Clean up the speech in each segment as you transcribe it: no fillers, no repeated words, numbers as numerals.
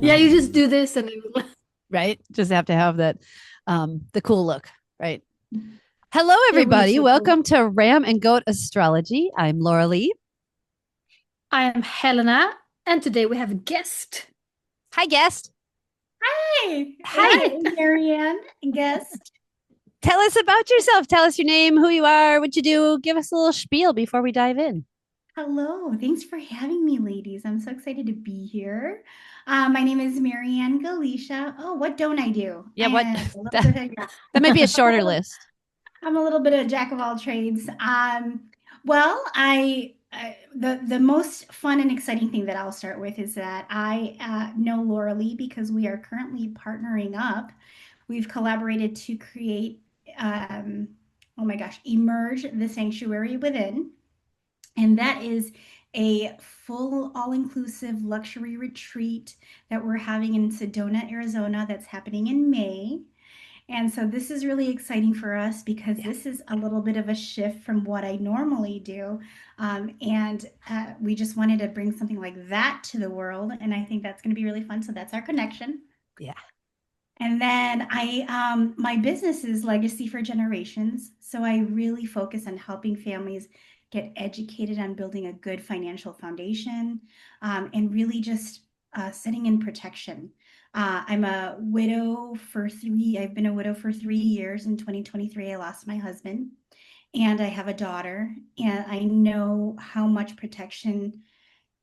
Yeah, you just do this and right? Just have to have that, the cool look, right? Hello, it would look everybody. so cool. Welcome to Ram and Goat Astrology. I'm Laura Lee. I am Helena, and today we have a guest. Hi, guest. Hi, Hi. hi, Mary Ann, guest. Tell us about yourself. Tell us your name, who you are, what you do. Give us a little spiel before we dive in. Hello, thanks for having me, ladies. I'm so excited to be here. My name is Mary Ann Galicia. Oh, what don't I do? Yeah, what A little that, bit of, yeah. that might be a shorter list. I'm a little bit of a jack of all trades. Well, the most fun and exciting thing that I'll start with is that I know Laura Lee because we are currently partnering up. We've collaborated to create, oh my gosh, Emerge the Sanctuary Within. And that is a full, all inclusive luxury retreat that we're having in Sedona, Arizona, that's happening in May. And so this is really exciting for us because this is a little bit of a shift from what I normally do. We just wanted to bring something like that to the world. And I think that's going to be really fun. So that's our connection. Yeah. And then my business is Legacy for Generations. So I really focus on helping families get educated on building a good financial foundation, and really just setting in protection. I'm a widow for I've been a widow for 3 years. In 2023, I lost my husband, and I have a daughter, and I know how much protection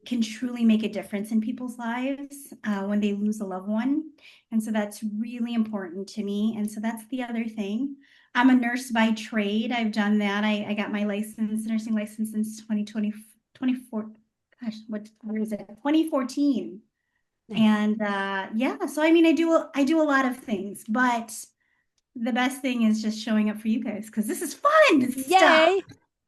can truly make a difference in people's lives when they lose a loved one. And so that's really important to me. And so that's the other thing. I'm a nurse by trade. I've done that. I got my nursing license since 2020, 24. Gosh, where is it? 2014. Nice. And yeah, so I mean, I do a lot of things, but the best thing is just showing up for you guys because this is fun stuff. Yay.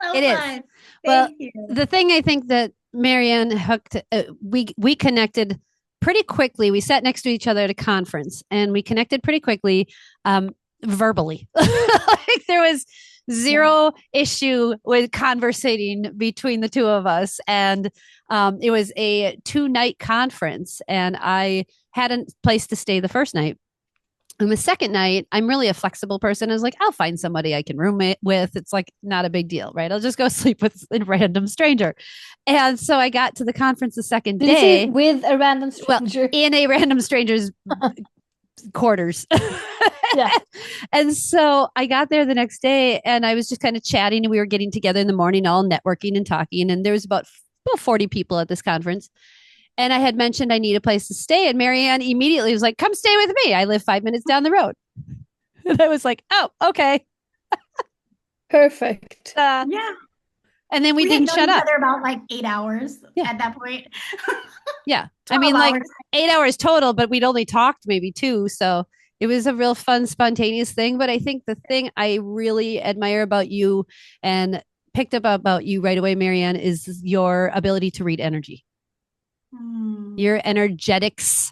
So It is. fun. Well, Thank you. the thing I think that Mary Ann hooked, we connected pretty quickly. We sat next to each other at a conference and we connected pretty quickly, verbally. Like there was zero issue with conversating between the two of us. And it was a 2-night conference, and I had a place to stay the first night. And the second night, I'm really a flexible person. I was like, I'll find somebody I can roommate with. It's like not a big deal, right? I'll just go sleep with a random stranger. And so I got to the conference the second Did you day. say with a random Well, stranger? in a random stranger's quarters. Yeah. And so I got there the next day and I was just kind of chatting, and we were getting together in the morning, all networking and talking. And there was about 40 people at this conference. And I had mentioned I need a place to stay. And Mary Ann immediately was like, come stay with me. I live 5 minutes down the road. And I was like, oh, okay. Perfect. Yeah. And then we had didn't known shut each up. other about like 8 hours at that point. Yeah. I mean, 12 like hours. 8 hours total, but we'd only talked maybe 2. So it was a real fun, spontaneous thing. But I think the thing I really admire about you and picked up about you right away, Mary Ann, is your ability to read energy. Your energetics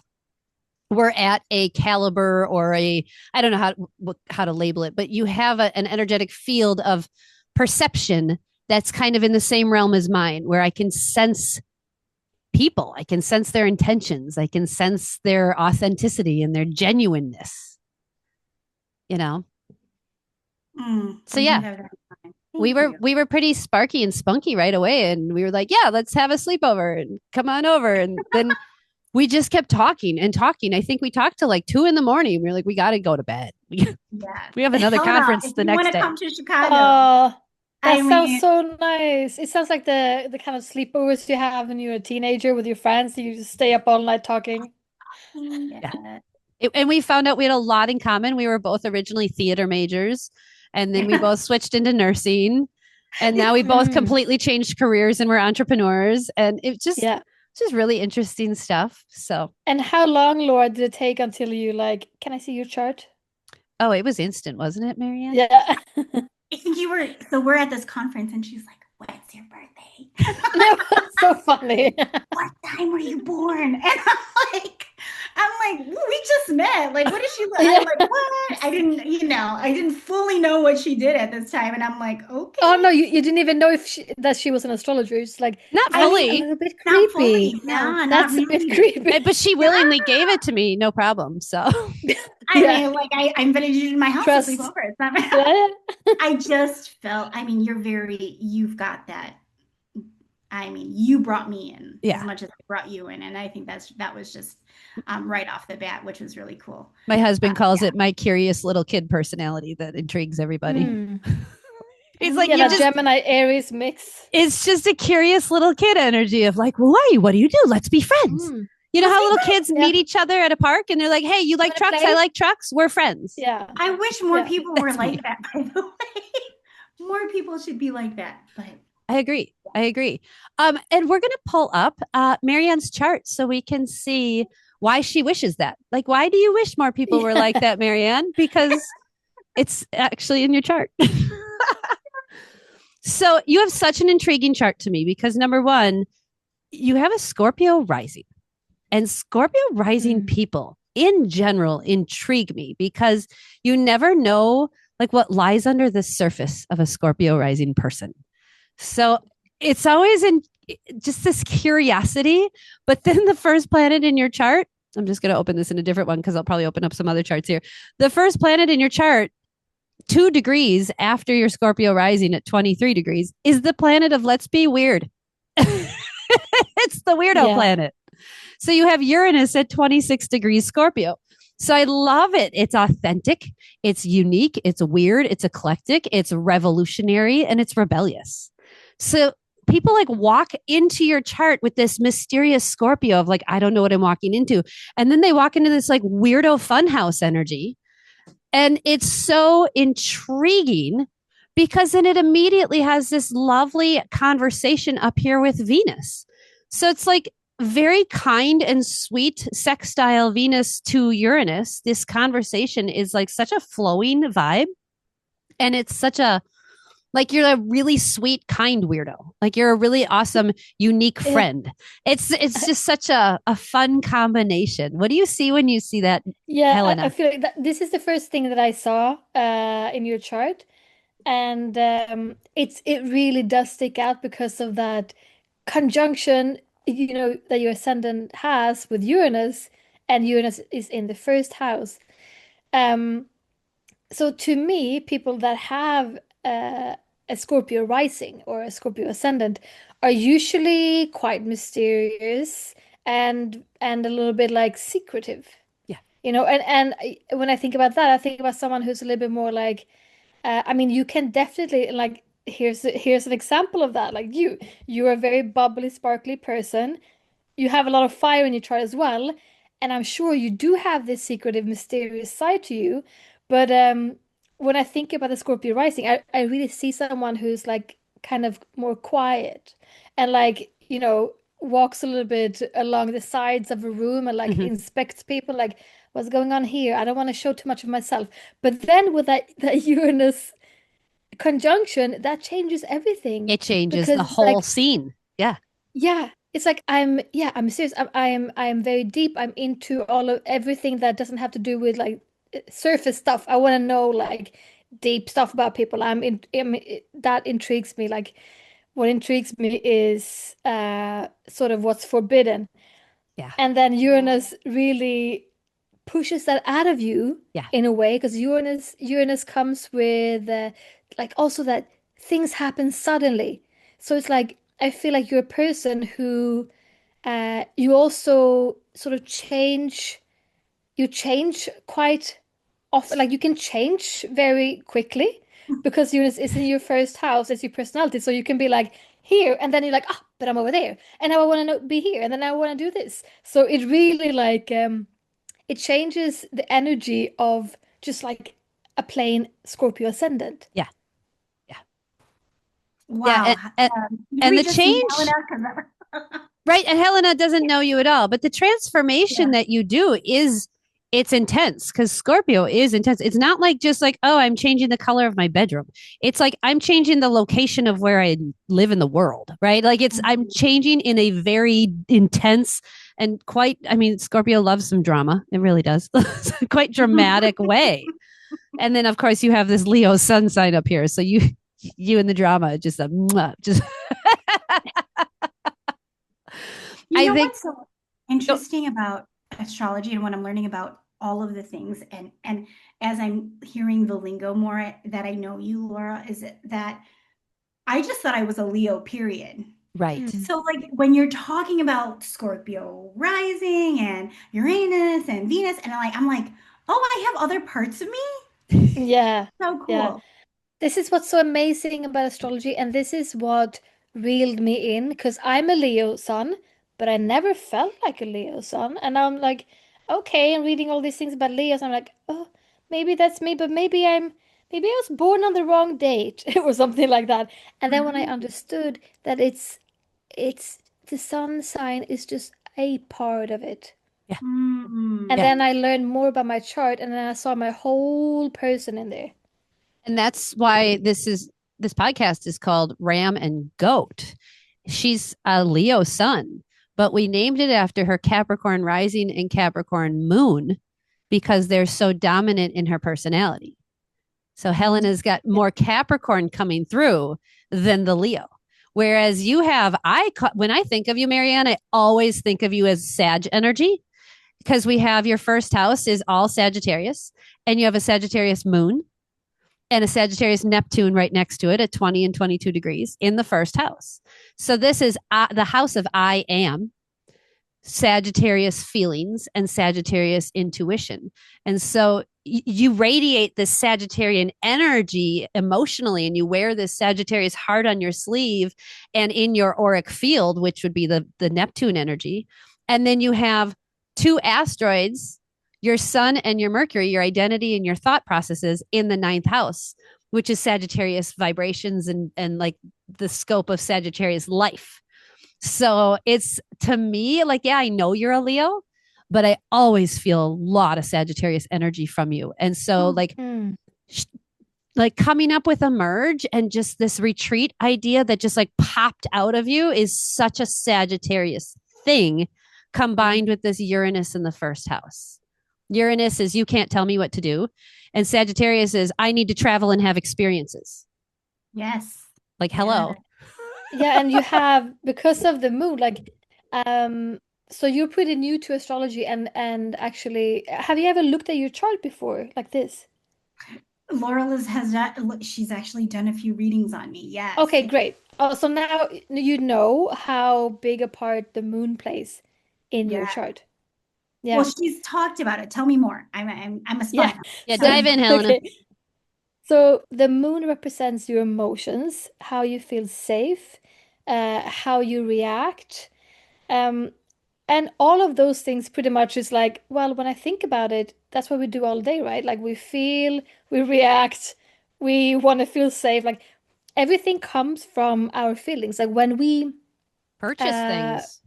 were at a caliber or I don't know how to label it, but you have an energetic field of perception that's kind of in the same realm as mine, where I can sense people, I can sense their intentions, I can sense their authenticity and their genuineness, you know. So yeah, we were pretty sparky and spunky right away, and we were like, yeah, let's have a sleepover and come on over. And then we just kept talking and talking. I think we talked till like 2 a.m. We were like, we got to go to bed. We have another conference the next day. Come to Chicago. Oh, that sounds mean, so nice. It sounds like the kind of sleepovers you have when you're a teenager with your friends. You just stay up all night talking. Yeah. And we found out we had a lot in common. We were both originally theater majors, and then we both switched into nursing. And now we both completely changed careers and we're entrepreneurs. And it just really interesting stuff. So, and how long, Laura, did it take until you like, can I see your chart? Oh, it was instant, wasn't it, Mary Ann? Yeah. I think so we're at this conference and she's like, when's your birthday? That was so funny. What time were you born? And I'm like, we just met. Like, what is she? Yeah. I'm like, what? I didn't fully know what she did at this time. And I'm like, okay. Oh no, you didn't even know that she was an astrologer. It's like Not I that's a fully, mean, little bit not creepy. fully. No, not That's a bit really. creepy. but she willingly gave it to me, no problem. So I Yeah. mean, like, I invited you to my house to sleep Trust. over. It's not, Yeah. I just felt, I mean, you've got that. I mean, you brought me in as yeah, much as I brought you in. And I think that was just right off the bat, which was really cool. my husband calls Yeah. it my curious little kid personality that intrigues everybody. Mm. He's like, Yeah, you that just, Gemini Aries mix. it's just a curious little kid energy of like, well, why? What do you do? Let's be friends. Mm. You know Let's how be little friends. kids Yeah. meet each other at a park and they're like, hey, you like Wanna trucks? play? I like trucks. We're friends. Yeah. I wish more Yeah. people were That's like me. that, by the way. More people should be like that. But I agree. I agree. And we're going to pull up Mary Ann's chart so we can see why she wishes that. Like, why do you wish more people were like that, Mary Ann? Because it's actually in your chart. So you have such an intriguing chart to me because number one, you have a Scorpio rising, and Scorpio rising Mm. people in general intrigue me because you never know like what lies under the surface of a Scorpio rising person. So it's always in just this curiosity. But then the first planet in your chart, I'm just going to open this in a different one because I'll probably open up some other charts here. The first planet in your chart, 2 degrees after your Scorpio rising at 23 degrees, is the planet of let's be weird. It's the weirdo Yeah. planet. So you have Uranus at 26 degrees Scorpio. So I love it. It's authentic, it's unique, it's weird, it's eclectic, it's revolutionary, and it's rebellious. So people like walk into your chart with this mysterious Scorpio of like, I don't know what I'm walking into. And then they walk into this like weirdo funhouse energy. And it's so intriguing because then it immediately has this lovely conversation up here with Venus. So it's like very kind and sweet sextile Venus to Uranus. This conversation is like such a flowing vibe. And it's such a, like you're a really sweet, kind weirdo. Like you're a really awesome, unique friend. It's just such a fun combination. What do you see when you see that, Yeah, Helena? I feel like this is the first thing that I saw in your chart, and it really does stick out because of that conjunction, that your ascendant has with Uranus, and Uranus is in the first house. Um, so to me, people that have a Scorpio rising or a Scorpio ascendant are usually quite mysterious and a little bit like secretive. Yeah. When I think about that, I think about someone who's a little bit more like, I mean, you can definitely like here's an example of that. Like you're a very bubbly, sparkly person. You have a lot of fire in your chart as well, and I'm sure you do have this secretive, mysterious side to you. But when I think about the Scorpio rising, I really see someone who's like kind of more quiet and like, walks a little bit along the sides of a room and like Mhm. inspects people like what's going on here. I don't want to show too much of myself. But then with that Uranus conjunction, that changes everything It changes because the it's whole like, scene. Yeah. yeah, it's like I'm serious. I am very deep. I'm into all of everything that doesn't have to do with like surface stuff. I want to know like deep stuff about people. That intrigues me. Like what intrigues me is sort of what's forbidden. Yeah. And then Uranus really pushes that out of you Yeah. in a way because Uranus comes with like also that things happen suddenly. So it's like I feel like you're a person who you also sort of change quite often. Like you can change very quickly because Uranus is in your first house as your personality. So you can be like here and then you're like, ah, but I'm over there. And now I want to be here and then I want to do this. So it really like it changes the energy of just like a plain Scorpio ascendant. Yeah. Yeah. wow. Yeah. Did And we the just see change, Helena? 'Cause right? And Helena doesn't know you at all, but the transformation that you do it's intense because Scorpio is intense. It's not like just like, oh, I'm changing the color of my bedroom. It's like I'm changing the location of where I live in the world, right? Like I'm changing in a very intense and quite, I mean, Scorpio loves some drama. It really does. Quite dramatic way. And then of course you have this Leo sun sign up here. So you and the drama just just You I know think what's so oh, interesting about astrology and what I'm learning about all of the things and as I'm hearing the lingo more that I know you, Laura, is that I just thought I was a Leo, period. right. Mm. So like when you're talking about Scorpio rising and Uranus and Venus and I'm like, oh, I have other parts of me? Yeah. So Yeah. cool. This is what's so amazing about astrology, and this is what reeled me in because I'm a Leo sun, but I never felt like a Leo sun. And I'm like, okay, I'm reading all these things about Leos. I'm like, oh, maybe that's me, but maybe I was born on the wrong date or something like that. And then when I Right. understood that it's the sun sign is just a part of it. Yeah. And Yeah. Mm. then I learned more about my chart, and then I saw my whole person in there. And that's why this podcast is called Ram and Goat. She's a Leo sun, but we named it after her Capricorn rising and Capricorn moon because they're so dominant in her personality. So Mm. Helena's got more Capricorn coming through than the Leo. Whereas you have, when I think of you, Mary Ann, I always think of you as Sag energy because we have your first house is all Sagittarius and you have a Sagittarius moon and a Sagittarius Neptune right next to it at 20 and 22 degrees in the first house. So this is the house of I am, Sagittarius feelings and Sagittarius intuition. And so you radiate this Sagittarian energy emotionally, and you wear this Sagittarius heart on your sleeve and in your auric field, which would be the Neptune energy. And then you have two asteroids, your sun and your Mercury, your identity and your thought processes in the ninth house, which is Sagittarius vibrations and like the scope of Sagittarius life. So it's to me like, yeah, I know you're a Leo, but I always feel a lot of Sagittarius energy from you. And so Oh, Mm. like coming up with a merge and just this retreat idea that just like popped out of you is such a Sagittarius thing combined with this Uranus in the first house. Uranus is you can't tell me what to do. And Sagittarius is I need to travel and have experiences. yes. Like, Yeah. hello. Yeah, and you have because of the moon, like, so you're pretty new to astrology, and actually, have you ever looked at your chart before, like this? Laura Liz has done, she's actually done a few readings on me. Yes. Okay, great. Oh, so now you know how big a part the moon plays in Yeah. your chart. Well, Yeah, she's talked about it. Tell me more. I'm a yeah. spy now. Yeah, So, dive in, Helena. okay. So the moon represents your emotions, how you feel safe, how you react. Um, And all of those things pretty much is like, well, when I think about it, that's what we do all day, right? Like we feel, we react, we want to feel safe. Like everything comes from our feelings. Like when we, Purchase uh, things.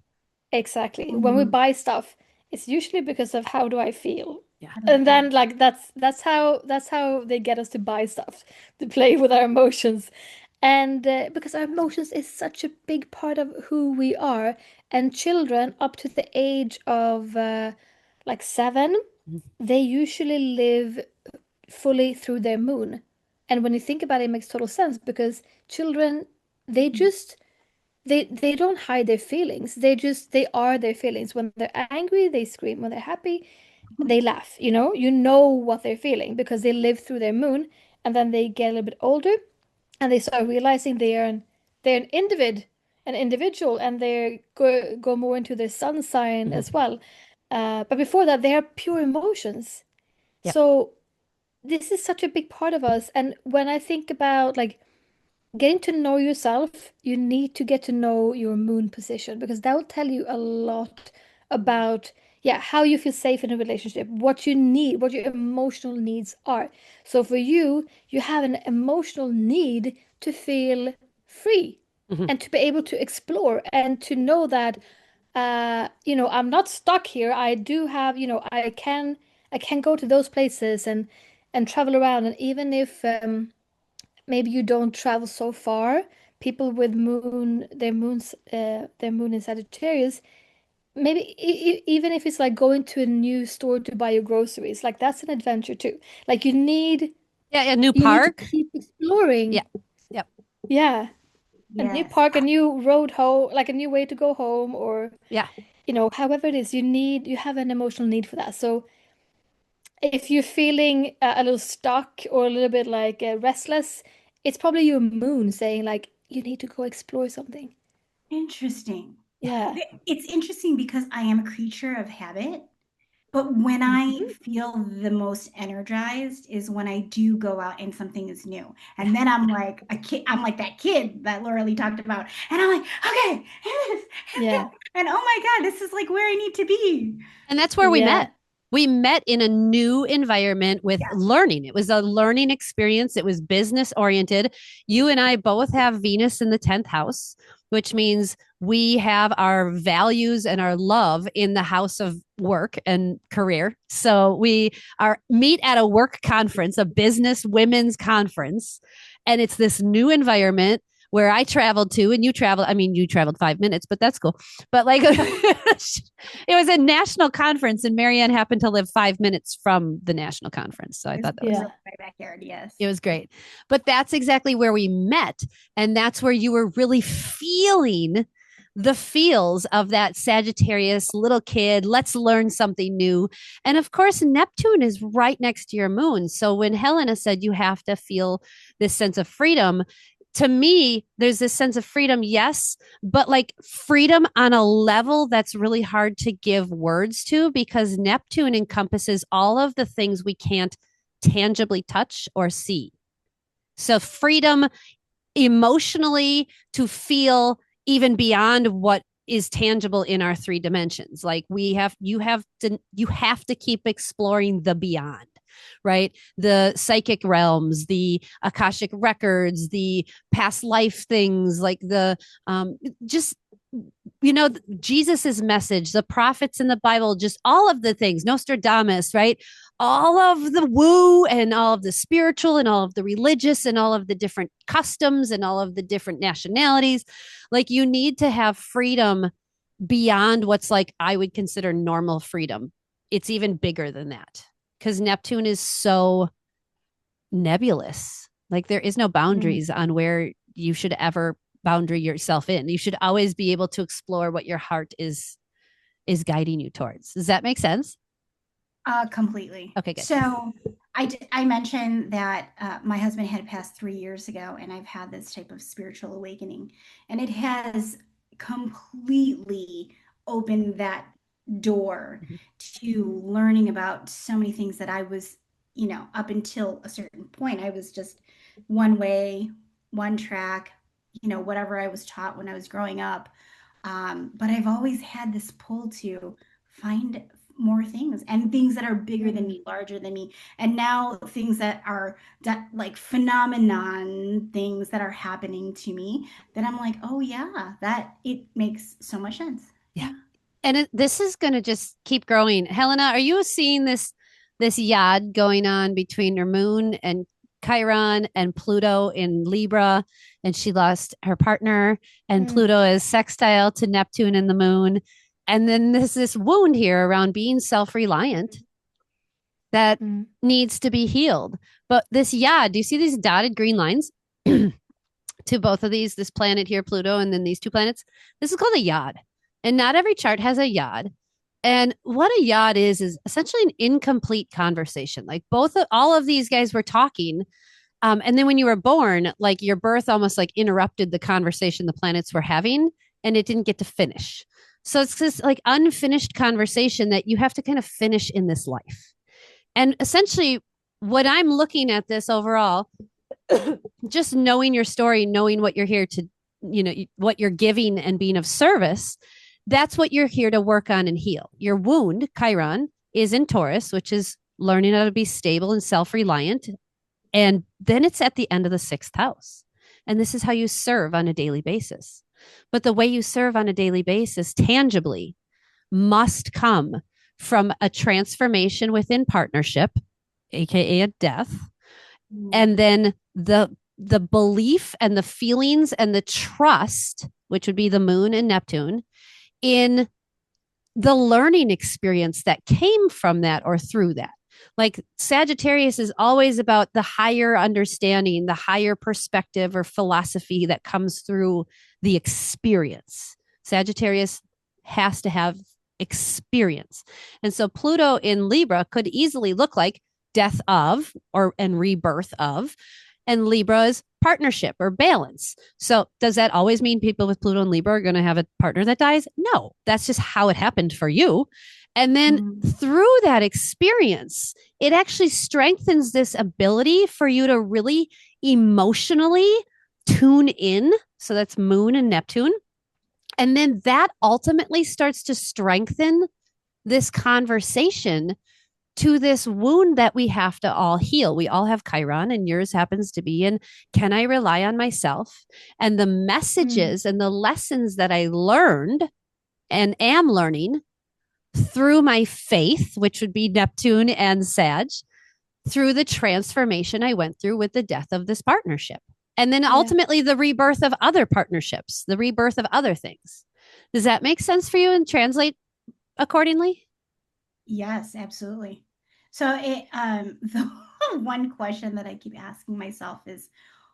exactly, when we Mhm. buy stuff, it's usually because of how do I feel? Yeah. How do I And feel? then like that's how they get us to buy stuff, to play with our emotions. And because our emotions is such a big part of who we are, and children up to the age of like 7, they usually live fully through their moon. And when you think about it, it makes total sense because children, they just they don't hide their feelings. They are their feelings. When they're angry, they scream. When they're happy, they laugh. You know what they're feeling because they live through their moon, and then they get a little bit older and they start realizing they're an individual, and they go more into their sun sign Mhm. as well. But before that, they are pure emotions. Yep. So this is such a big part of us. And when I think about like getting to know yourself, you need to get to know your moon position because that will tell you a lot about, yeah, how you feel safe in a relationship, what you need, what your emotional needs are. So for you, you have an emotional need to feel free Mhm. and to be able to explore and to know that, I'm not stuck here. I do have, I can go to those places and travel around. And even if maybe you don't travel so far. People with their moon in Sagittarius, maybe even if it's like going to a new store to buy your groceries, like that's an adventure too. Like Yeah, a new you need to park. keep Yeah. exploring. Yep. Yeah. A new Yes. park, a new road home, like a new way to go home, or Yeah. however it is, you have an emotional need for that. So if you're feeling a little stuck or a little bit like restless, it's probably your moon saying like you need to go explore something. Interesting. Yeah. It's interesting because I am a creature of habit. But when I Mhm. feel the most energized is when I do go out and something is new. Yeah. And then I'm like a kid, I'm like that kid that Laura Lee talked about. And I'm like, okay, and this, and Yeah. that. And oh my God, this is like where I need to be. And that's where we Yeah. met. We met in a new environment with Yes. learning. It was a learning experience. It was business oriented. You and I both have Venus in the 10th house, which means we have our values and our love in the house of work and career. So we are meet at a work conference, a business women's conference, and it's this new environment where I traveled to and you traveled. I mean, you traveled 5 minutes, but that's cool. But like it was a national conference, and Mary Ann happened to live 5 minutes from the national conference. So I It's thought that was Yeah. literally my backyard. Yes. it was great. But that's exactly where we met. And that's where you were really feeling the feels of that Sagittarius little kid. Let's learn something new. And of course, Neptune is right next to your moon. So when Helena said you have to feel this sense of freedom, to me, there's this sense of freedom, yes, but like freedom on a level that's really hard to give words to because Neptune encompasses all of the things we can't tangibly touch or see. So freedom emotionally to feel even beyond what is tangible in our three dimensions. Like you have to keep exploring the beyond, right? The psychic realms, the akashic records, the past life things, like the just Jesus's message, the prophets in the Bible, just all of the things, Nostradamus, right? All of the woo and all of the spiritual and all of the religious and all of the different customs and all of the different nationalities. Like you need to have freedom beyond what's like I would consider normal freedom. It's even bigger than that because Neptune is so nebulous. Like there is no Mm. boundaries on where you should ever boundary yourself in. You should always be able to explore what your heart is guiding you towards. Does that make sense? Completely. Okay, good. So I mentioned that my husband had passed 3 years ago, and I've had this type of spiritual awakening, and it has completely opened that door Mhm. to learning about so many things that I was, up until a certain point, I was just one way, one track, whatever I was taught when I was growing up. But I've always had this pull to find more things and things that are bigger than Mm. me, larger than me. And now things that are that like phenomenon things that are happening to me that I'm like, oh yeah, that it makes so much sense. Yeah. Yeah. And this is going to just keep growing. Helena, are you seeing this yad going on between her moon and Chiron and Pluto in Libra? And she lost her partner, and Mm. Pluto is sextile to Neptune and the moon. And then there's this wound here around being self-reliant that Mm. needs to be healed. But this yad, do you see these dotted green lines to both of these, this planet here, Pluto, and then these two planets? This is called a yad. And not every chart has a yad. And what a yad is essentially an incomplete conversation. Like all of these guys were talking. And then when you were born, like your birth almost like interrupted the conversation the planets were having and it didn't get to finish. So it's this like unfinished conversation that you have to kind of finish in this life. And essentially, what I'm looking at this overall, just knowing your story, knowing what you're here to, what you're giving and being of service, that's what you're here to work on and heal. Your wound, Chiron, is in Taurus, which is learning how to be stable and self reliant. And then it's at the end of the sixth house. And this is how you serve on a daily basis. But the way you serve on a daily basis tangibly must come from a transformation within partnership, aka a death, Mm. and then the belief and the feelings and the trust, which would be the moon and Neptune, in the learning experience that came from that or through that. Like Sagittarius is always about the higher understanding, the higher perspective or philosophy that comes through the experience. Sagittarius has to have experience. And so Pluto in Libra could easily look like death of or and rebirth of, and Libra is partnership or balance. So does that always mean people with Pluto and Libra are going to have a partner that dies? No, that's just how it happened for you. And then through that experience, it actually strengthens this ability for you to really emotionally tune in. So that's Moon and Neptune. And then that ultimately starts to strengthen this conversation to this wound that we have to all heal. We all have Chiron, and yours happens to be in can I rely on myself? And the messages and the lessons that I learned and am learning through my faith, which would be Neptune and Sag, through the transformation I went through with the death of this partnership. And then ultimately the rebirth of other partnerships, the rebirth of other things. Does that make sense for you and translate accordingly? Yes, absolutely. So the one question that I keep asking myself is,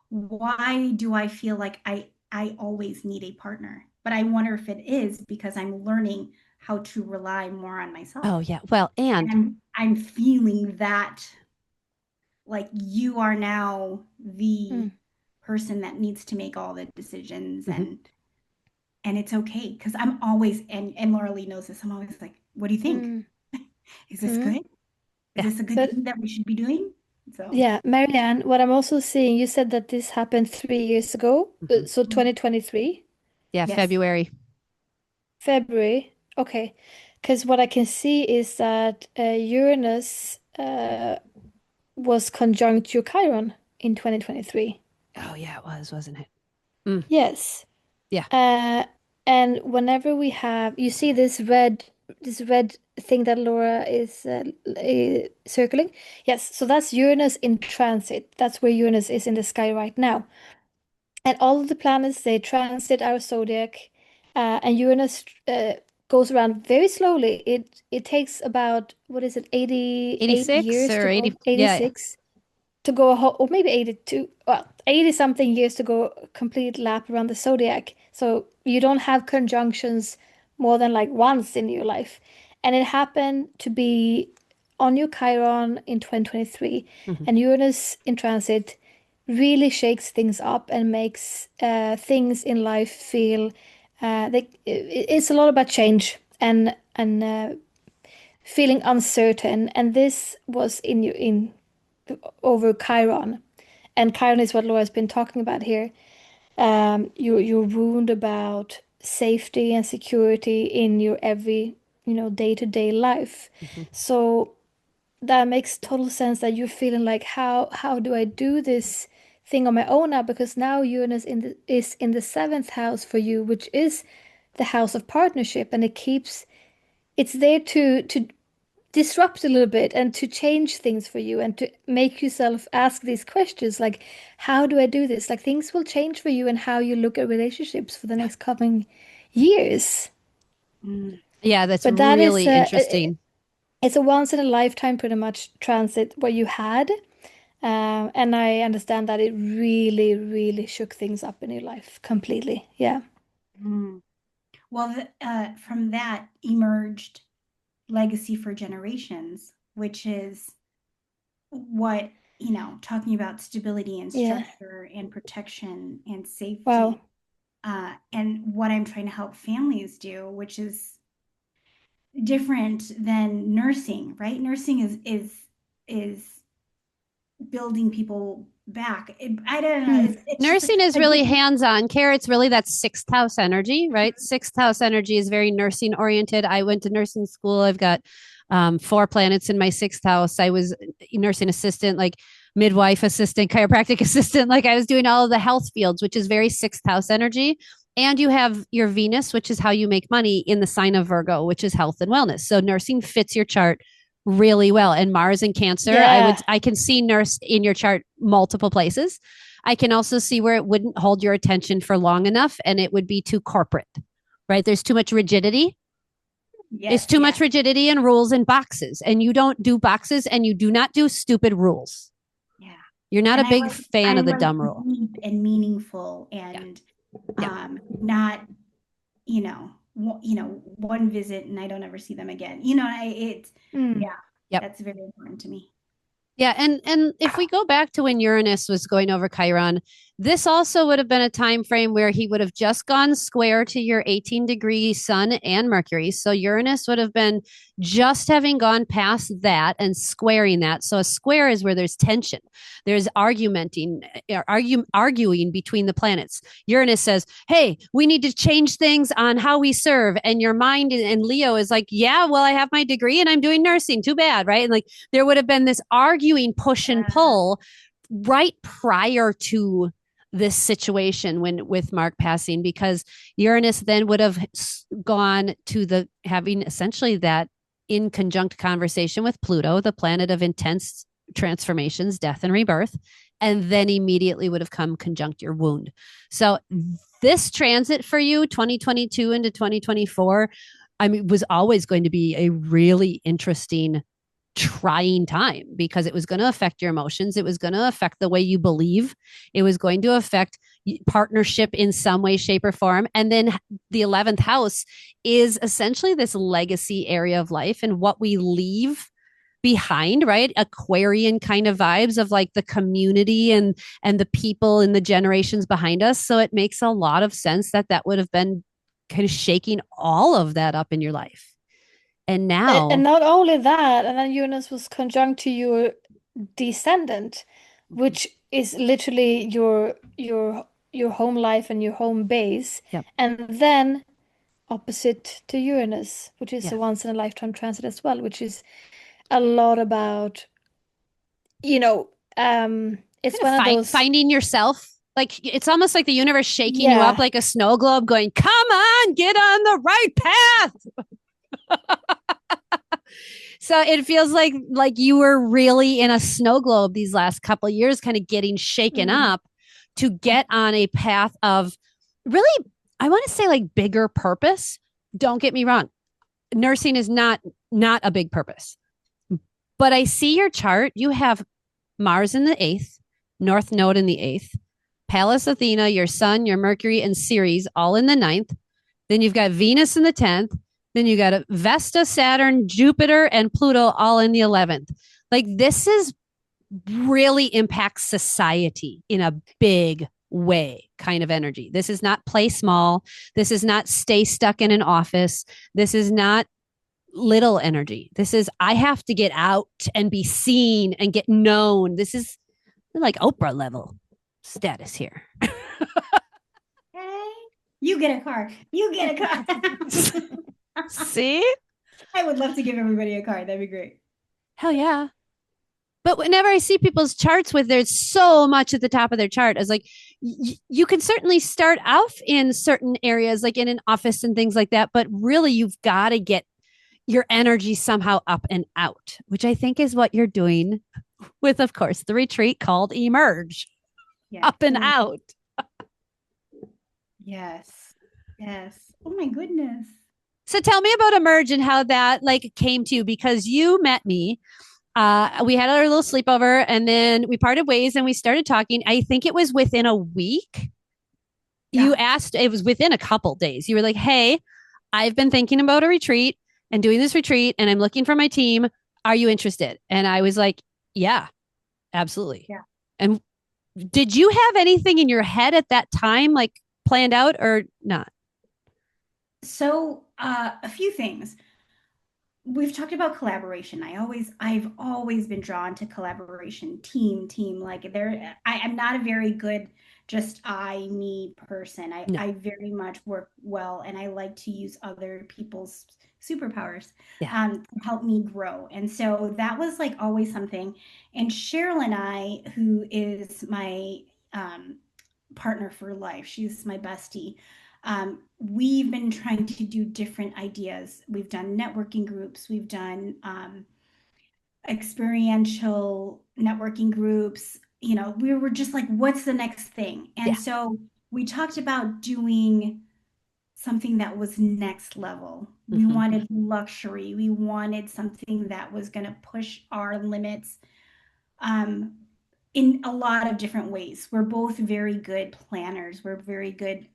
why do I feel like I always need a partner? But I wonder if it is because I'm learning how to rely more on myself. Oh yeah. Well, and I'm feeling that like you are now the person that needs to make all the decisions, and it's okay because I'm always and Laura Lee knows this. I'm always like, what do you think? Is this good? Is this a good thing that we should be doing? So yeah, Mary Ann, what I'm also seeing, you said that this happened 3 years ago, so 2023. Yeah, yes. February. Okay. Because what I can see is that Uranus was conjunct your Chiron in 2023. Oh yeah, it was, wasn't it? Yes. Yeah. And whenever we have, you see this red thing that Laura is circling. Yes, so that's Uranus in transit. That's where Uranus is in the sky right now. And all of the planets, they transit our zodiac, and Uranus goes around very slowly. It takes about, what is it, 88 86 years or to go, 80. Yeah. 86 to go a whole, or maybe 82, well, 80 something years to go a complete lap around the zodiac. So you don't have conjunctions more than like once in your life. And it happened to be on your Chiron in 2023, and Uranus in transit really shakes things up and makes things in life feel it's a lot about change and feeling uncertain. And this was in over Chiron. And Chiron is what Laura's been talking about here. Your wound about safety and security in your every, day-to-day life. So that makes total sense that you're feeling like how do I do this thing on my own now? Because now Uranus is in the seventh house for you, which is the house of partnership, and it's there to disrupt a little bit and to change things for you and to make yourself ask these questions like, how do I do this? Like things will change for you and how you look at relationships for the next coming years. Yeah, that's But that is really interesting. it's a once in a lifetime pretty much transit what you had. And I understand that it really, really shook things up in your life completely. Yeah. Well, from that emerged legacy for generations, which is what, talking about stability and Yeah. structure and protection and safety. Wow. And what I'm trying to help families do, which is different than nursing, right? Nursing is building people back. I don't know. It's just Nursing is a really different. hands-on care. It's really that sixth house energy, right? Sixth house energy is very nursing oriented. I went to nursing school. I've got 4 planets in my sixth house. I was nursing assistant, like midwife assistant, chiropractic assistant. Like I was doing all of the health fields, which is very sixth house energy. And you have your Venus, which is how you make money, in the sign of Virgo, which is health and wellness. So nursing fits your chart really well. And Mars and Cancer, Yeah. I can see nurse in your chart multiple places. I can also see where it wouldn't hold your attention for long enough and it would be too corporate, right? There's too much rigidity. It's Yes, too yeah. much rigidity and rules and boxes. And you don't do boxes and you do not do stupid rules. Yeah. You're not a And big fan I of the like dumb rule. deep and meaningful Yeah. and Yeah. not, one visit and I don't ever see them again. Mm. Yeah, Yep. that's very important to me. Yeah, and if we go back to when Uranus was going over Chiron, this also would have been a time frame where he would have just gone square to your 18-degree Sun and Mercury. So Uranus would have been just having gone past that and squaring that. So a square is where there's tension. There's arguing between the planets. Uranus says, "Hey, we need to change things on how we serve." And your mind and Leo is like, "Yeah, well, I have my degree and I'm doing nursing. Too bad, right?" And like there would have been this arguing push and pull right prior to this situation when with Mark passing, because Uranus then would have gone to the having essentially that in conjunct conversation with Pluto, the planet of intense transformations, death and rebirth, and then immediately would have come conjunct your wound. So this transit for you 2022 into 2024, I mean, was always going to be a really interesting trying time because it was going to affect your emotions. It was going to affect the way you believe. It was going to affect partnership in some way, shape, or form. And then the 11th house is essentially this legacy area of life and what we leave behind, right? Aquarian kind of vibes of like the community and the people and the generations behind us. So it makes a lot of sense that that would have been kind of shaking all of that up in your life. And And now, not only that, and then Uranus was conjunct to your descendant, which is literally your home life and your home base, yep, and then opposite to Uranus, which is yeah, a once in a lifetime transit as well, which is a lot about, you know, it's kind of one of those, finding yourself. Like it's almost like the universe shaking you up yeah, like a snow globe, going, "Come on, get on the right path." So it feels like you were really in a snow globe these last couple of years, kind of getting shaken mm, up to get on a path of really, I want to say like bigger purpose. Don't get me wrong. Nursing is not a big purpose. But I see your chart. You have Mars in the eighth, North Node in the eighth, Pallas Athena, your Sun, your Mercury, and Ceres all in the ninth. Then you've got Venus in the 10th. Then you got Vesta, Saturn, Jupiter, and Pluto all in the 11th. Like this is really impacts society in a big way kind of energy. This is not play small. This is not stay stuck in an office. This is not little energy. This is I have to get out and be seen and get known. This is like Oprah level status here. Okay. You get a car. You get a car. See? I would love to give everybody a car. That'd be great. Hell yeah. But whenever I see people's charts with there's so much at the top of their chart, I was like, you can certainly start off in certain areas, like in an office and things like that. But really, you've got to get your energy somehow up and out, which I think is what you're doing with, of course, the retreat called Emerge, Yeah. up and out. Yes. Yes. Oh my goodness. So tell me about Emerge and how that like came to you because you met me. We had our little sleepover and then we parted ways and we started talking. I think it was within a week. You Yeah. asked, it was within a couple days. You were like, "Hey, I've been thinking about a retreat and doing this retreat and I'm looking for my team. Are you interested?" And I was like, "Yeah, absolutely." Yeah. And did you have anything in your head at that time, like planned out or not? So, a few things. We've talked about collaboration. I've always been drawn to collaboration, team. Like I'm not a very good just me person. No. I very much work well, and I like to use other people's superpowers Yeah. to help me grow. And so that was like always something. And Cheryl and I, who is my partner for life, she's my bestie. We've been trying to do different ideas. We've done networking groups, we've done experiential networking groups. We were just like, what's the next thing? And Yeah. so we talked about doing something that was next level, We Mm-hmm. wanted luxury. We wanted something that was going to push our limits um, in a lot of different ways. We're both very good planners. We're very good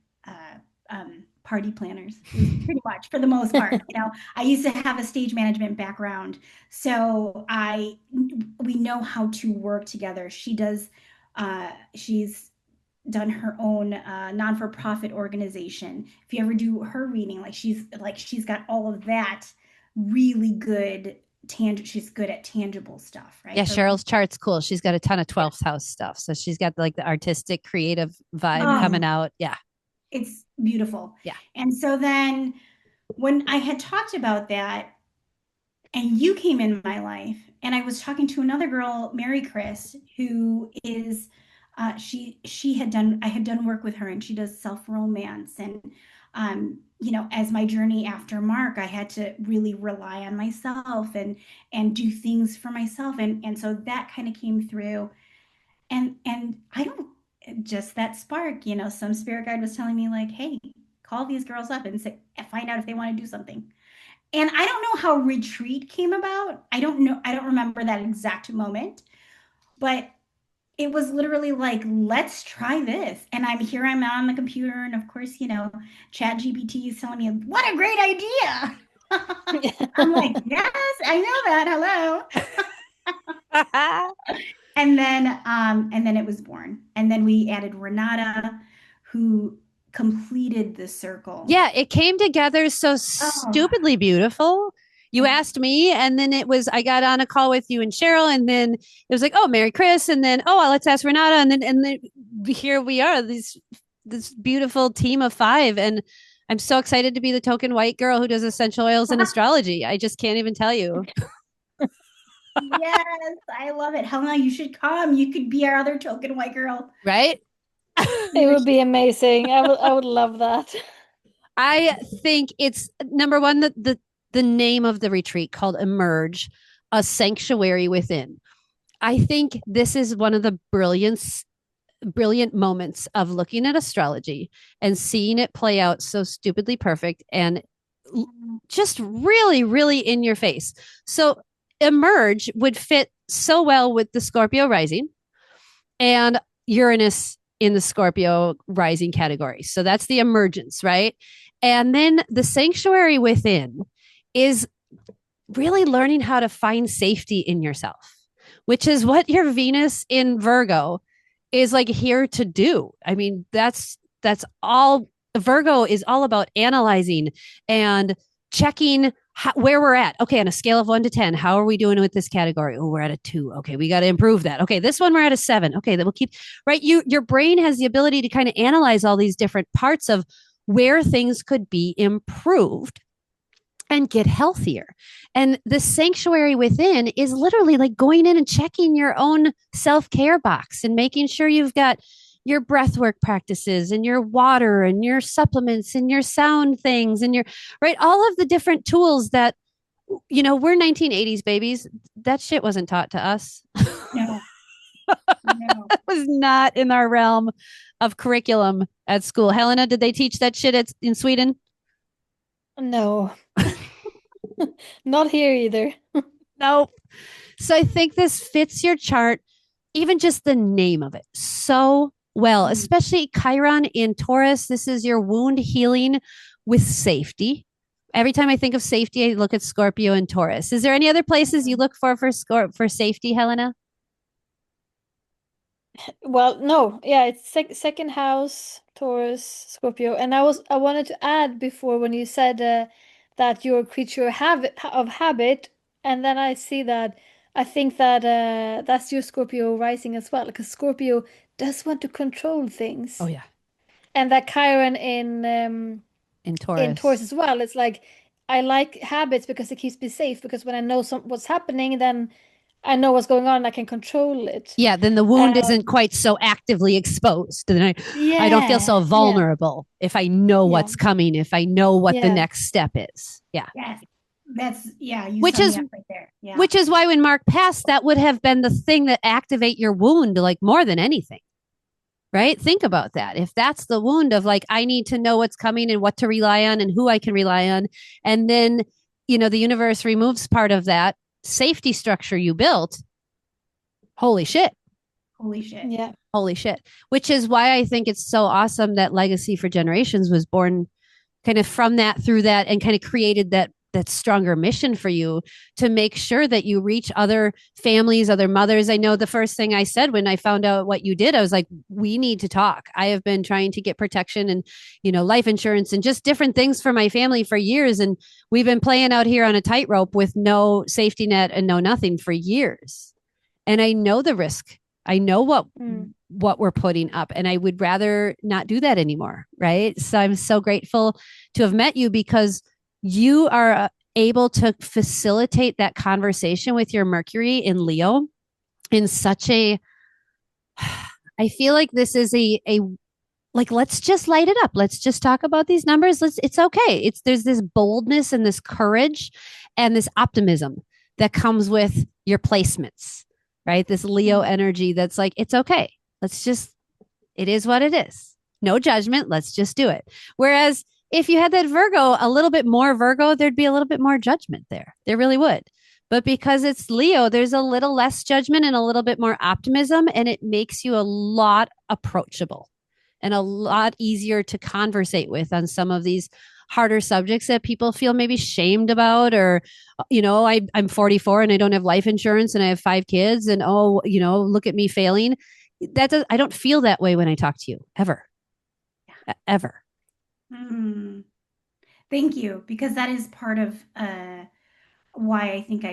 party planners, is pretty much for the most part. You know, I used to have a stage management background, so we know how to work together. She's done her own non-for-profit organization. If you ever do her reading, she's got all of that really good she's good at tangible stuff, Yeah, right? Cheryl's chart's cool. She's got a ton of 12th house stuff. So she's got like the artistic, creative vibe Oh, coming out. Yeah. it's beautiful. Yeah. And so then when I had talked about that and you came in my life and I was talking to another girl, Mary Chris, who is she had done I had done work with her and she does self-romance and you know, as my journey after Mark, I had to really rely on myself and do things for myself and so that kind of came through and I don't just that spark, you know, some spirit guide was telling me like, hey, call these girls up and say find out if they want to do something. And I don't know how retreat came about. I don't know. I don't remember that exact moment, but it was literally like, let's try this. And I'm on the computer. And of course, you know, Chat GPT is telling me, what a great idea. I'm like, yes, I know that. Hello. And then it was born. And then we added Renata, who completed the circle. Yeah, it came together so Oh, stupidly beautiful. You yeah. asked me, and then it was I got on a call with you and Cheryl, and then it was like, oh, Mary Chris, and then oh, let's ask Renata, and then here we are, this beautiful team of five, and I'm so excited to be the token white girl who does essential oils and astrology. I just can't even tell you, Yes, I love it. Helena, you should come. You could be our other token white girl. right? It You would be amazing. I would love that. I think it's number one, the name of the retreat called Emerge, a sanctuary within. I think this is one of the brilliant moments of looking at astrology and seeing it play out so stupidly perfect and just really, really in your face. So Emerge would fit so well with the Scorpio rising and Uranus in the Scorpio rising category. So that's the emergence, right? And then the sanctuary within is really learning how to find safety in yourself, which is what your Venus in Virgo is like here to do. I mean, that's all Virgo is all about analyzing and checking where we're at. Okay, on a scale of 1 to 10, how are we doing with this category? Oh, we're at a 2. Okay, we got to improve that. Okay, this one we're at a 7. Okay, then we'll keep right. Your brain has the ability to kind of analyze all these different parts of where things could be improved and get healthier. And the sanctuary within is literally like going in and checking your own self-care box and making sure you've got your breath work practices and your water and your supplements and your sound things and your right all of the different tools that we're 1980s babies. That shit wasn't taught to us. No, no. That was not in our realm of curriculum at school. Helena, did they teach that shit in Sweden? No, not here either. Nope. So I think this fits your chart, even just the name of it, so well, especially Chiron in Taurus. This is your wound healing with safety. Every time I think of safety, I look at Scorpio and Taurus. Is there any other places you look for safety, Helena? Well, no, yeah, it's second house, Taurus, Scorpio, and I wanted to add before when you said that you're a creature of habit, and then I see that I think that that's your Scorpio rising as well, because Scorpio does want to control Oh things, yeah, and that Chiron in in Taurus Taurus. as well. It's like I like habits because it keeps me safe, because when I know what's happening, then I know what's going on, I can control it. Yeah, then the wound isn't Um, quite so actively exposed. Then I don't feel so Yeah, yeah, vulnerable if I know yeah, what's coming, if I know what the yeah. next step is. Yeah. Yes, yeah, you Which sum me is up right there. Yeah. which is why when Mark passed, that would have been the thing that activate your wound like more than anything. right? Think about that. If that's the wound of like, I need to know what's coming and what to rely on and who I can rely on. And then, the universe removes part of that safety structure you built. Holy shit. Holy shit. Yeah. Holy shit. Which is why I think it's so awesome that Legacy for Generations was born kind of from that, through that, and kind of created that stronger mission for you to make sure that you reach other families, other mothers. I know the first thing I said when I found out what you did, I was like, we need to talk. I have been trying to get protection and, life insurance and just different things for my family for years. And we've been playing out here on a tightrope with no safety net and no nothing for years. And I know the risk. I know what we're putting up, and I would rather not do that anymore. Right. So I'm so grateful to have met you, because you are able to facilitate that conversation with your Mercury in Leo in such a, I feel like this is a like, let's just light it up. Let's just talk about these numbers. It's okay. There's this boldness and this courage and this optimism that comes with your placements, right? This Leo energy that's like, it's okay. It is what it is. No judgment. Let's just do it. Whereas if you had that Virgo, a little bit more Virgo, there'd be a little bit more judgment there. There really would. But because it's Leo, there's a little less judgment and a little bit more optimism, and it makes you a lot approachable and a lot easier to conversate with on some of these harder subjects that people feel maybe shamed about, or, I'm 44 and I don't have life insurance and I have 5 kids and, look at me failing. I don't feel that way when I talk to you ever. Mm. Thank you, because that is part of why I think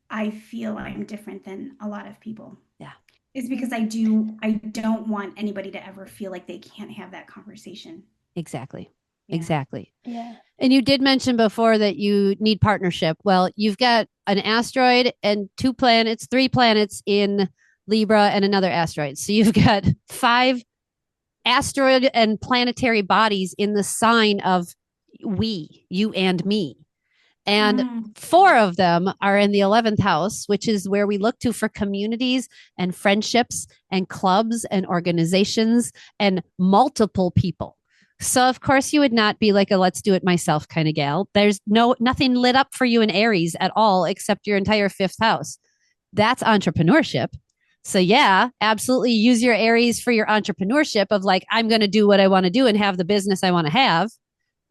I feel I'm different than a lot of people. Yeah. Is because I don't want anybody to ever feel like they can't have that conversation. Exactly. Yeah. Exactly. Yeah. And you did mention before that you need partnership. Well, you've got an asteroid and 3 planets in Libra and another asteroid. So you've got 5 asteroid and planetary bodies in the sign of you and me. And 4 of them are in the 11th house, which is where we look to for communities and friendships and clubs and organizations and multiple people. So of course you would not be like a let's do it myself kind of gal. There's nothing lit up for you in Aries at all, except your entire 5th house. That's entrepreneurship. So yeah, absolutely use your Aries for your entrepreneurship of like, I'm going to do what I want to do and have the business I want to have,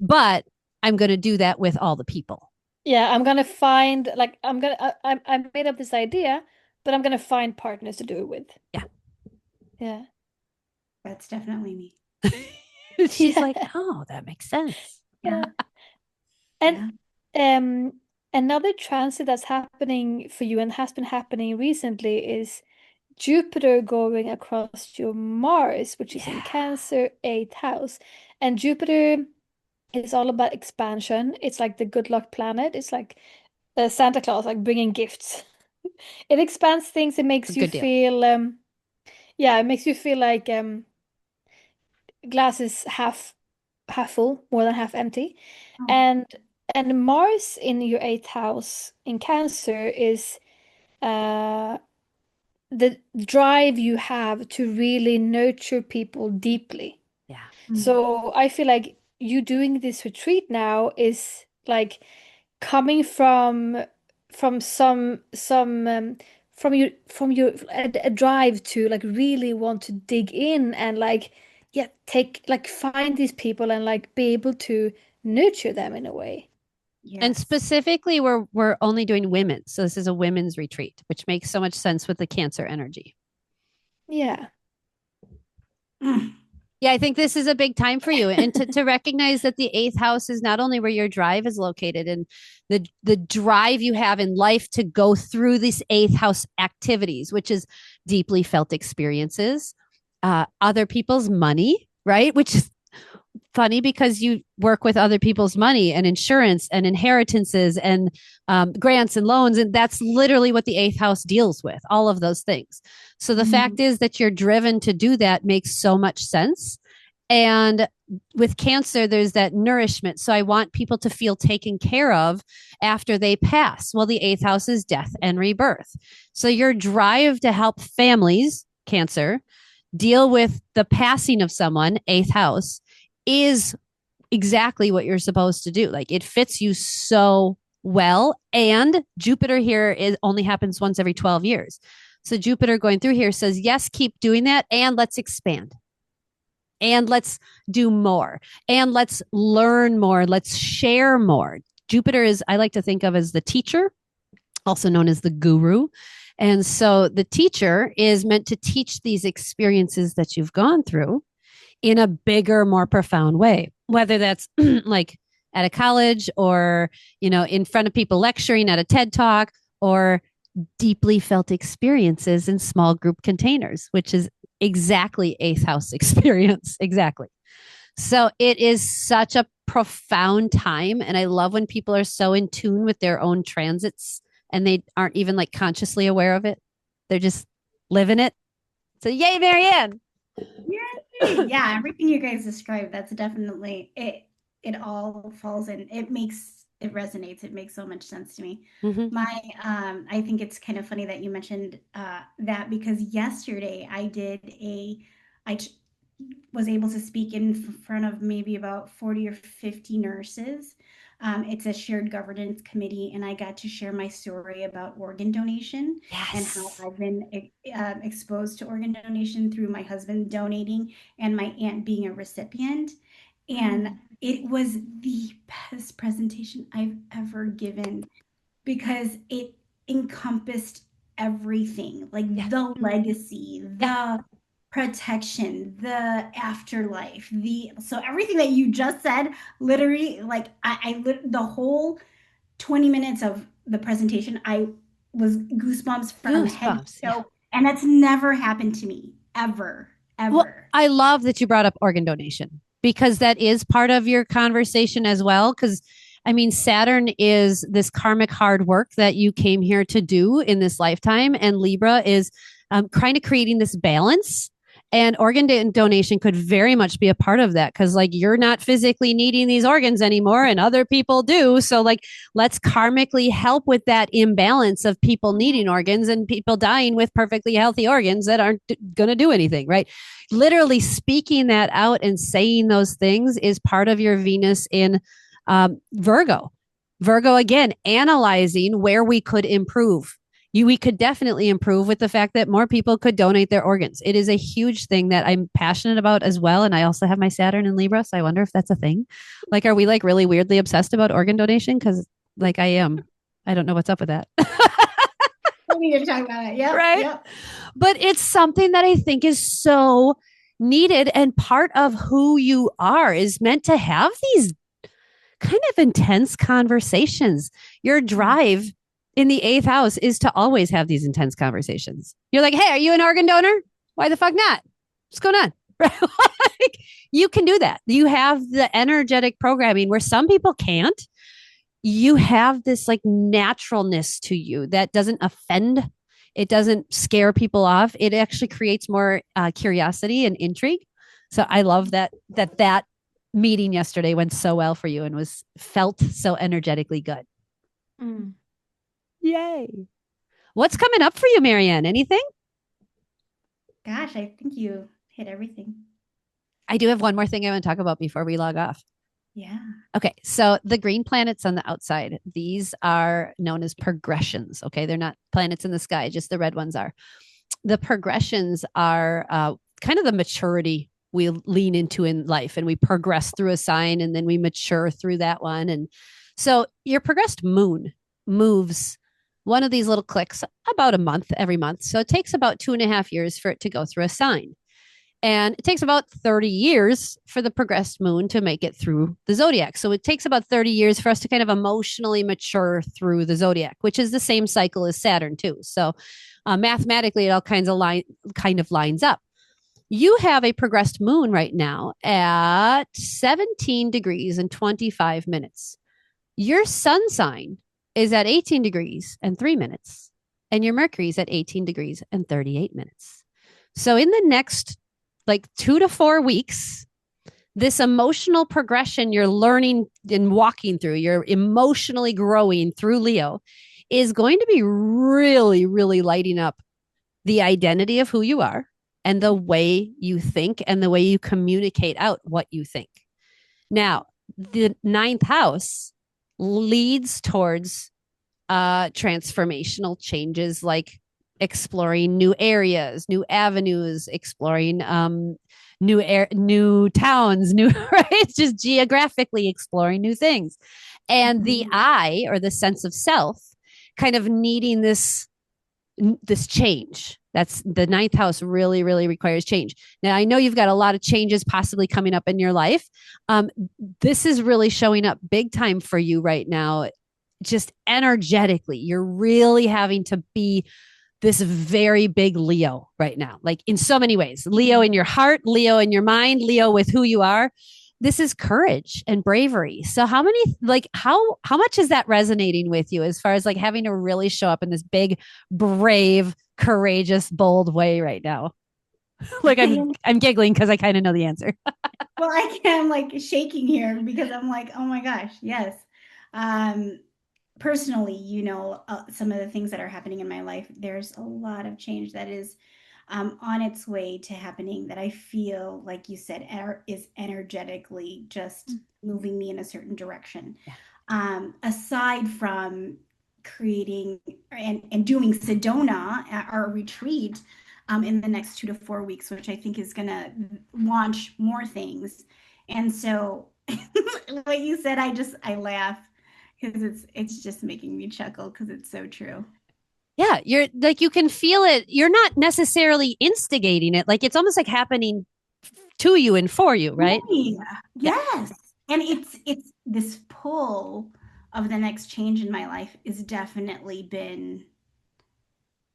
but I'm going to do that with all the people. Yeah, I'm gonna find like I made up this idea, but I'm gonna find partners to do it with. Yeah. Yeah. That's definitely me. She's like, oh, that makes sense. Yeah. And another transit that's happening for you and has been happening recently is Jupiter going across your Mars, which is in Cancer 8th house. And Jupiter is all about expansion. It's like the good luck planet. It's like Santa Claus, like bringing gifts. It expands things. It makes you feel, it makes you feel like glass is half full, more than half empty. And Mars in your 8th house in Cancer is the drive you have to really nurture people deeply. Yeah. So I feel like you doing this retreat now is like coming from your a drive to like really want to dig in and like find these people and like be able to nurture them in a way. Yes. And specifically we're only doing women. So this is a women's retreat, which makes so much sense with the Cancer energy. Yeah. Yeah, I think this is a big time for you. And to recognize that the 8th house is not only where your drive is located and the drive you have in life to go through these 8th house activities, which is deeply felt experiences, other people's money, right? Which is funny because you work with other people's money and insurance and inheritances and grants and loans. And that's literally what the 8th house deals with, all of those things. So the fact is that you're driven to do that makes so much sense. And with Cancer, there's that nourishment. So I want people to feel taken care of after they pass. Well, the 8th house is death and rebirth. So your drive to help families, Cancer, deal with the passing of someone, eighth house, is exactly what you're supposed to do. Like it fits you so well. And Jupiter here is only happens once every 12 years. So Jupiter going through here says, yes, keep doing that. And let's expand. And let's do more. And let's learn more. Let's share more. Jupiter is, I like to think of as the teacher, also known as the guru. And so the teacher is meant to teach these experiences that you've gone through in a bigger, more profound way, whether that's like at a college or, in front of people lecturing at a TED Talk, or deeply felt experiences in small group containers, which is exactly eighth house experience. Exactly. So it is such a profound time. And I love when people are so in tune with their own transits and they aren't even like consciously aware of it. They're just living it. So yay, Mary Ann. Yeah, everything you guys described, that's definitely it. It all falls in. It resonates. It makes so much sense to me. Mm-hmm. I think it's kind of funny that you mentioned that, because yesterday I was able to speak in front of maybe about 40 or 50 nurses. It's a shared governance committee, and I got to share my story about organ donation. Yes. And how I've been exposed to organ donation through my husband donating and my aunt being a recipient. And it was the best presentation I've ever given, because it encompassed everything, like the legacy, the protection, the afterlife, so everything that you just said, literally, like the whole 20 minutes of the presentation, I was goosebumps from head to toe, and that's never happened to me ever. Well, I love that you brought up organ donation, because that is part of your conversation as well. Because Saturn is this karmic hard work that you came here to do in this lifetime, and Libra is kind of creating this balance. And organ donation could very much be a part of that, because like you're not physically needing these organs anymore and other people do. So like let's karmically help with that imbalance of people needing organs and people dying with perfectly healthy organs that aren't going to do anything, right? Literally speaking that out and saying those things is part of your Venus in Virgo. Virgo, again, analyzing where we could improve. We could definitely improve with the fact that more people could donate their organs. It is a huge thing that I'm passionate about as well. And I also have my Saturn in Libra. So I wonder if that's a thing. Like, are we like really weirdly obsessed about organ donation? Because like I am. I don't know what's up with that. We need to talk about it. Yeah. Right. Yep. But it's something that I think is so needed, and part of who you are is meant to have these kind of intense conversations. Your drive in the eighth house is to always have these intense conversations. You're like, hey, are you an organ donor? Why the fuck not? What's going on? Like, you can do that. You have the energetic programming where some people can't. You have this like naturalness to you that doesn't offend. It doesn't scare people off. It actually creates more curiosity and intrigue. So I love that meeting yesterday went so well for you and felt so energetically good. Yay. What's coming up for you, Mary Ann? Anything? Gosh, I think you hit everything. I do have one more thing I want to talk about before we log off. Yeah. Okay. So the green planets on the outside, these are known as progressions. Okay. They're not planets in the sky, just the red ones are. The progressions are kind of the maturity we lean into in life, and we progress through a sign and then we mature through that one. And so your progressed moon moves one of these little clicks about a month every month. So it takes about 2.5 years for it to go through a sign. And it takes about 30 years for the progressed moon to make it through the zodiac. So it takes about 30 years for us to kind of emotionally mature through the zodiac, which is the same cycle as Saturn too. So mathematically, it all kind of lines up. You have a progressed moon right now at 17 degrees and 25 minutes. Your sun sign is at 18 degrees and 3 minutes, and your Mercury is at 18 degrees and 38 minutes. So in the next like 2 to 4 weeks, this emotional progression you're learning and walking through, you're emotionally growing through Leo, is going to be really, really lighting up the identity of who you are, and the way you think and the way you communicate out what you think. Now, the ninth house leads towards transformational changes like exploring new areas, new avenues, exploring new towns, new right, just geographically exploring new things. And the I, or the sense of self, kind of needing this change. That's the ninth house really requires change. Now, I know you've got a lot of changes possibly coming up in your life. This is really showing up big time for you right now. Just energetically, you're really having to be this very big Leo right now, like in so many ways. Leo in your heart, Leo in your mind, Leo with who you are. This is courage and bravery. So how much is that resonating with you as far as like having to really show up in this big, brave, courageous, bold way right now? Like I'm giggling because I kind of know the answer. Well, I'm like shaking here because I'm like, oh my gosh, yes. Personally, some of the things that are happening in my life, there's a lot of change that is on its way to happening that I Mm. feel, like you said, is energetically just moving me in a certain direction. Yeah. Aside from creating and doing Sedona, our retreat, in the next 2 to 4 weeks, which I think is going to launch more things. And so, like you said, I laugh because it's just making me chuckle because it's so true. Yeah, you're like you can feel it. You're not necessarily instigating it. Like it's almost like happening to you and for you, right? Yeah. Yeah. Yes. And it's this pull of the next change in my life is definitely been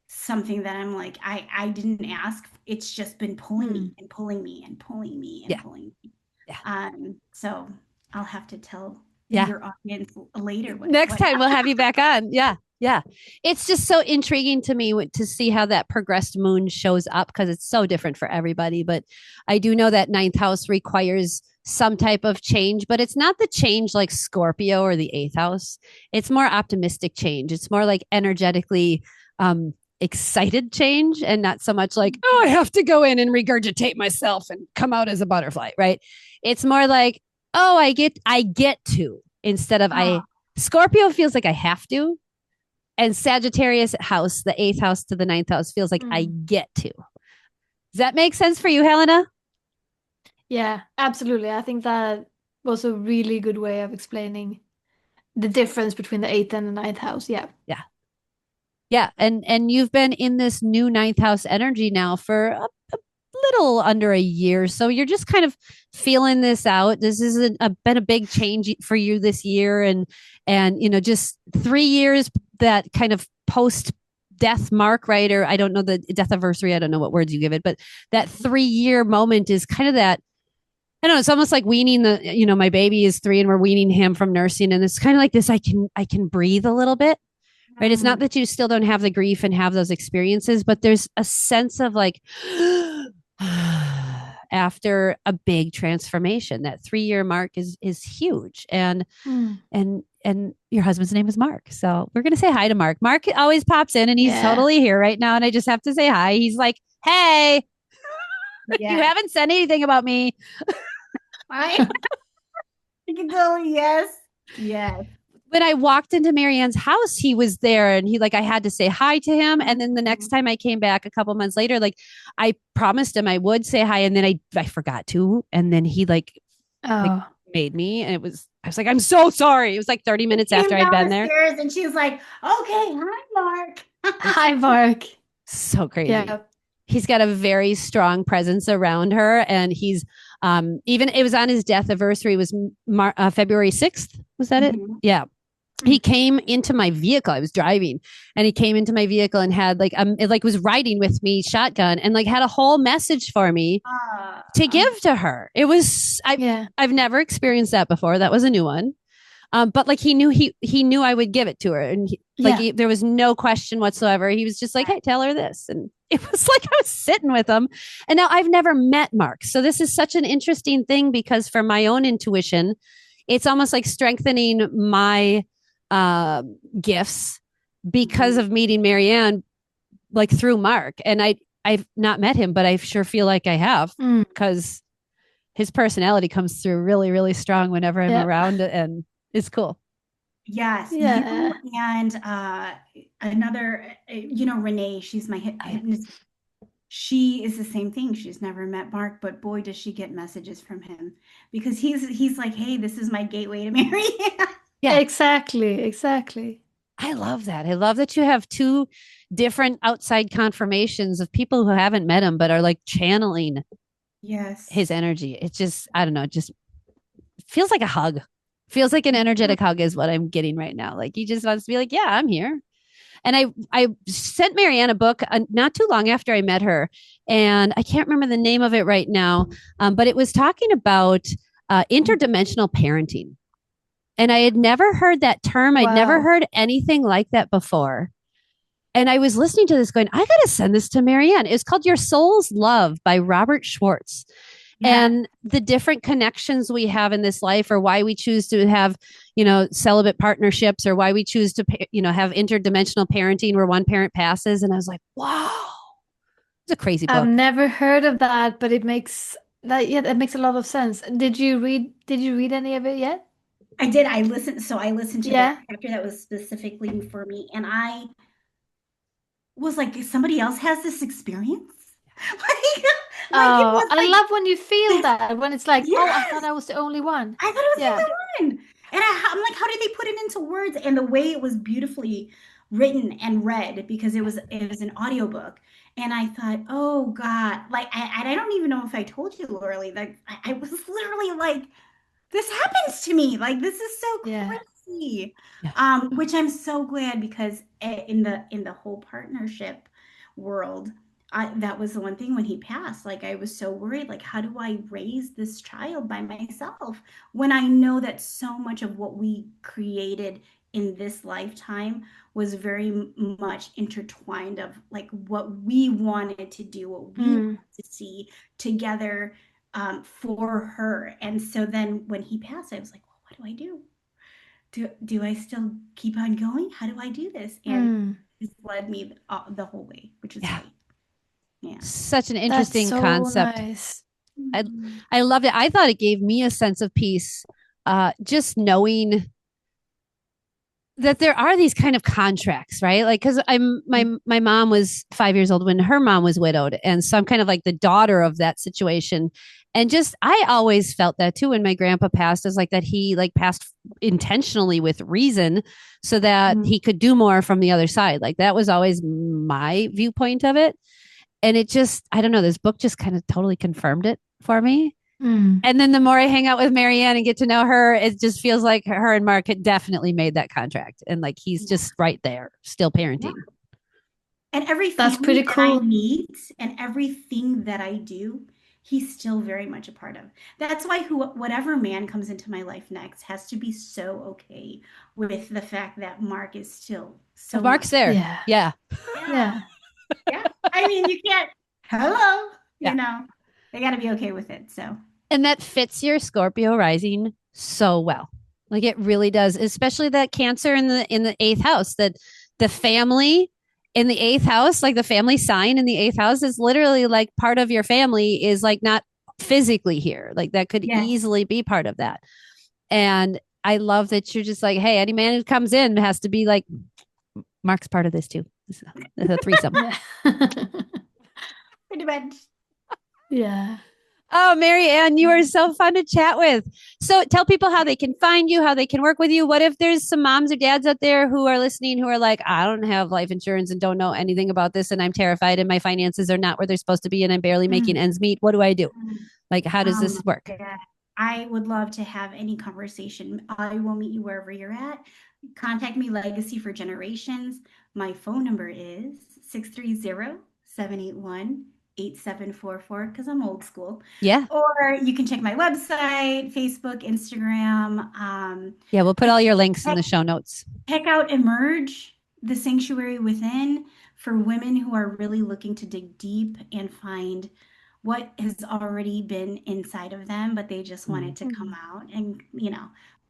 something that I'm like, I didn't ask. It's just been pulling me and pulling me and pulling me and Yeah. pulling me. Yeah. So I'll have to tell Yeah. your audience later Next what time we'll have you back on. Yeah. Yeah. It's just so intriguing to me to see how that progressed moon shows up because it's so different for everybody. But I do know that ninth house requires some type of change, but it's not the change like Scorpio or the eighth house. It's more optimistic change. It's more like energetically excited change and not so much like, oh, I have to go in and regurgitate myself and come out as a butterfly, right? It's more like, oh, I get to instead of Oh, I. Scorpio feels like I have to, and Sagittarius house, the eighth house to the ninth house, feels like I get to. Does that make sense for you, Helena? Yeah, absolutely. I think that was a really good way of explaining the difference between the eighth and the ninth house. Yeah. Yeah. Yeah. And you've been in this new ninth house energy now for a little under a year. So you're just kind of feeling this out. This has been a big change for you this year. And, just 3 years that kind of post death mark, right? Or I don't know the death anniversary. I don't know what words you give it, but that 3 year moment is kind of that. I don't know. It's almost like weaning my baby is 3 and we're weaning him from nursing. And it's kind of like this, I can breathe a little bit, right? It's not that you still don't have the grief and have those experiences, but there's a sense of like, after a big transformation, that 3 year mark is huge. And your husband's name is Mark. So we're going to say hi to Mark. Mark always pops in and he's totally here right now. And I just have to say hi. He's like, hey, yeah. you haven't said anything about me. I can tell. Yes. Yes. When I walked into Mary Ann's house, he was there and I had to say hi to him. And then the next time I came back a couple months later, I promised him I would say hi. And then I forgot to. And then he made me. And I was like, I'm so sorry. It was like 30 minutes after I'd been there. And she was like, okay, hi, Mark. Hi, Mark. So crazy. Yeah. He's got a very strong presence around her. And he's, even it was on his death anniversary, it was February 6th. Was that it? Yeah. He came into my vehicle. I was driving and he came into my vehicle and had was riding with me shotgun and had a whole message for me to give to her. It was, I've never experienced that before. That was a new one. But he knew I would give it to her. And there was no question whatsoever. He was just like, hey, tell her this. And it was like, I was sitting with him and now I've never met Mark. So this is such an interesting thing because for my own intuition, it's almost like strengthening my gifts because of meeting Mary Ann through Mark. And I I've not met him, but I sure feel like I have Mm. because his personality comes through really, really strong whenever I'm Yeah. around, and it's cool. Yes, you Yeah. and another, Renee, she's my Oh, yeah. hypnotist. She is the same thing. She's never met Mark, but boy, does she get messages from him because he's like, hey, this is my gateway to Mary Ann. Yeah, Exactly. Exactly. I love that. I love that you have two different outside confirmations of people who haven't met him but are like channeling his Yes. energy. It's just, I don't know, it just feels like a hug. Feels like an energetic hug is what I'm getting right now. Like he just wants to be like, yeah, I'm here. And I sent Mary Ann a book not too long after I met her, and I can't remember the name of it right now, but it was talking about interdimensional parenting. And I had never heard that term. I'd never Wow. heard anything like that before. And I was listening to this going, I got to send this to Mary Ann. It's called Your Soul's Love by Robert Schwartz. Yeah. And the different connections we have in this life, or why we choose to have, celibate partnerships, or why we choose to, have interdimensional parenting where one parent passes. And I was like, wow, it's a crazy I've book. never heard of that, but it makes that yeah, that makes a lot of sense. Did you read any of it yet? I did. I listened to that Yeah. chapter that was specifically for me, and I was like, somebody else has this experience? Like, like it Oh, was I like love when you feel this. that, when it's like, oh, I thought Yes. I was the only one. I thought it was the Yeah. only one. And I'm like, how did they put it into words? And the way it was beautifully written and read, because it was an audiobook. And I thought, oh God, like I don't even know if I told you, Lauralee, that I was literally like, this happens to me. Like this is so Yeah. crazy. Yeah. Which I'm so glad, because in the whole partnership world, that was the one thing when he passed. Like I was so worried, like how do I raise this child by myself when I know that so much of what we created in this lifetime was very much intertwined of like what we wanted to do, what we Mm. wanted to see together, for her. And so then when he passed, I was like, well, what do I do? Do I still keep on going? How do I do this? And Mm. this led me the whole way, which is Yeah. great. Yeah. Such an That's interesting so concept. nice. I, Mhm. I loved it. I thought it gave me a sense of peace, just knowing that there are these kind of contracts, right? Like, because my mom was 5 years old when her mom was widowed, and so I'm kind of like the daughter of that situation. And just I always felt that too when my grandpa passed, is like that he like passed intentionally with reason so that Mm. he could do more from the other side. Like that was always my viewpoint of it. And it just, I don't know, this book just kind of totally confirmed it for me. Mm. And then the more I hang out with Mary Ann and get to know her, it just feels like her and Mark had definitely made that contract. And like he's Yeah. just right there, still Yeah. parenting. And every That's family pretty that I cool. meet and everything that I do, he's still very much a part of. That's why whatever man comes into my life next has to be so okay with the fact that Mark is still If so Mark's much. there. Yeah. Yeah. Yeah. Yeah. Yeah. I mean, you can't, hello, Yeah. they got to be okay with it. So, And that fits your Scorpio rising so well. Like it really does, especially that Cancer in the eighth house, that the family in the eighth house, like the family sign in the eighth house is literally like part of your family is like not physically here. Like that could yes. easily be part of that. And I love that you're just like, hey, any man who comes in has to be like, Mark's part of this too. It's a threesome. Yeah. Pretty much. Yeah. Oh, Mary Ann, you are so fun to chat with. So tell people how they can find you, how they can work with you. What if there's some moms or dads out there who are listening who are like, I don't have life insurance and don't know anything about this, and I'm terrified and my finances are not where they're supposed to be and I'm barely making Mm. ends meet. What do I do? Mm. Like, how does this work? Yeah, I would love to have any conversation. I will meet you wherever you're at. Contact me, Legacy for Generations. My phone number is 630-781-8744, because I'm old school. Yeah. Or you can check my website, Facebook, Instagram. Yeah. We'll put Just all your links in check, the show notes. check out Emerge, the Sanctuary Within, for women who are really looking to dig deep and find what has already been inside of them, but they just want it to come Mm. out. And,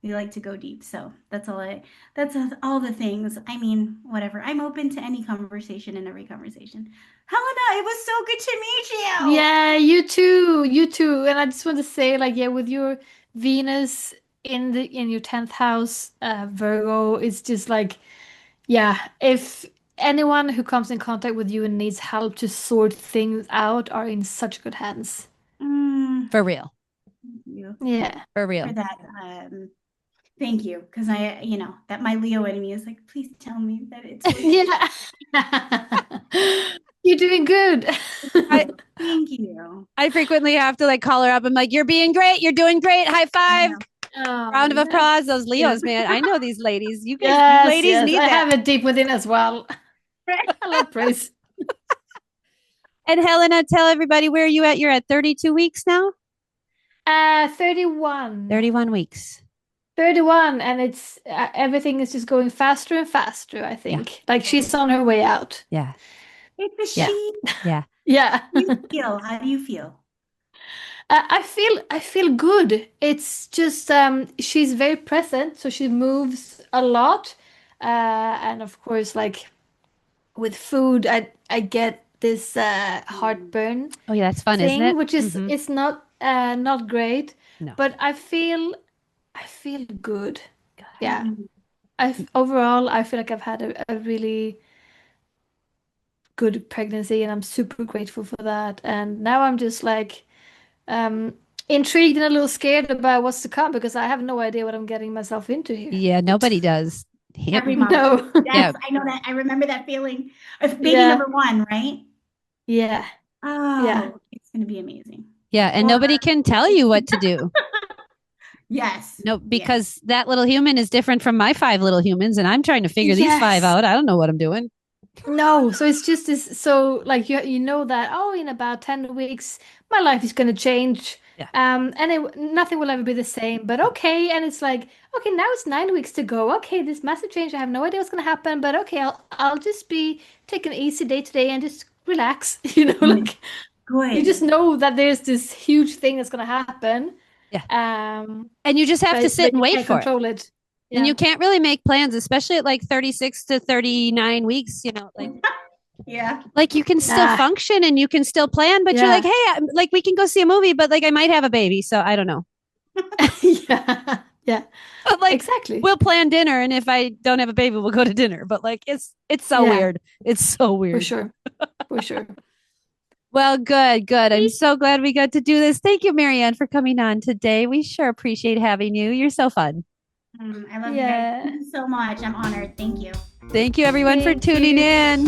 We like to go deep. So that's all the things. I mean, whatever. I'm open to any conversation and every conversation. Helena, it was so good to meet you. Yeah, you too. You too. And I just want to say, like, yeah, with your Venus in your 10th house, Virgo, it's just like, yeah, if anyone who comes in contact with you and needs help to sort things out are in such good hands. For real. Thank you Yeah. For real. for that. Thank you. Because that my Leo enemy is like, please tell me that it's okay. Yeah. You're doing good. Thank you. I frequently have to like call her up. I'm like, you're being great. You're doing great. High five. Oh, Round of yes. applause. Those Leos, Yes. man. I know these ladies. You guys, you Yes, ladies yes. need I that. have it deep within as well. I love praise. And Helena, tell everybody where you at. You're at 32 weeks now? 31. 31 weeks. 31, and it's everything is just going faster and faster, I think. Like she's on her way out. Yeah. It's a Yeah. she. Yeah. Yeah. How do you feel? I feel good. It's just she's very present, so she moves a lot. And of course, like with food, I get this heartburn Oh, yeah. That's fun, isn't thing, it? which is Mhm. it's not great, No. but I feel good. Good. Yeah. Mhm. Overall, I feel like I've had a really good pregnancy, and I'm super grateful for that. And now I'm just like um intrigued and a little scared about what's to come because I have no idea what I'm getting myself into here. Yeah. Nobody does. Yep. Every mom. No. Yeah. I know that. I remember that feeling of baby Yeah. number one, right? Yeah. Yeah. Oh, it's going to be amazing. Yeah. And Well, nobody can tell you what to do. yes. No, because that little human is different from my 5 little humans, and I'm trying to figure these 5 Yes. out. I don't know what I'm doing. No, so it's just this. So like you know that in about 10 weeks my life is going to change. Yeah. And nothing will ever be the same. But okay, and it's like okay, now it's 9 weeks to go. Okay, this massive change. I have no idea what's going to happen, but okay, I'll just be taking an easy day today and just relax. Like you just Good. know that there's this huge thing that's going to happen. Yeah. Um, And you just have to but sit and you wait can't for it. control it. And Yeah. you can't really make plans, especially at like 36 to 39 weeks, Yeah. like you can still Yeah. function and you can still plan, but you're Yeah. like, hey, like we can go see a movie, but like I might have a baby. So I don't know. Yeah. Yeah. But like Exactly. we'll plan dinner. And if I don't have a baby, we'll go to dinner. But like it's so Yeah. weird. It's so For weird. sure. For sure. Well, good. I'm so glad we got to do this. Thank you, Mary Ann, for coming on today. We sure appreciate having you. You're so fun. I love you guys. Yeah. Thank you so much. I'm honored. Thank you. Thank you, everyone, for Thank tuning you. in.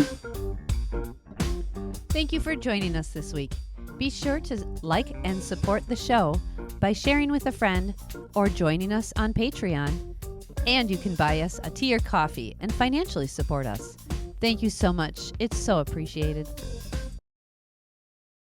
Thank you for joining us this week. Be sure to like and support the show by sharing with a friend or joining us on Patreon. And you can buy us a tea or coffee and financially support us. Thank you so much. It's so appreciated.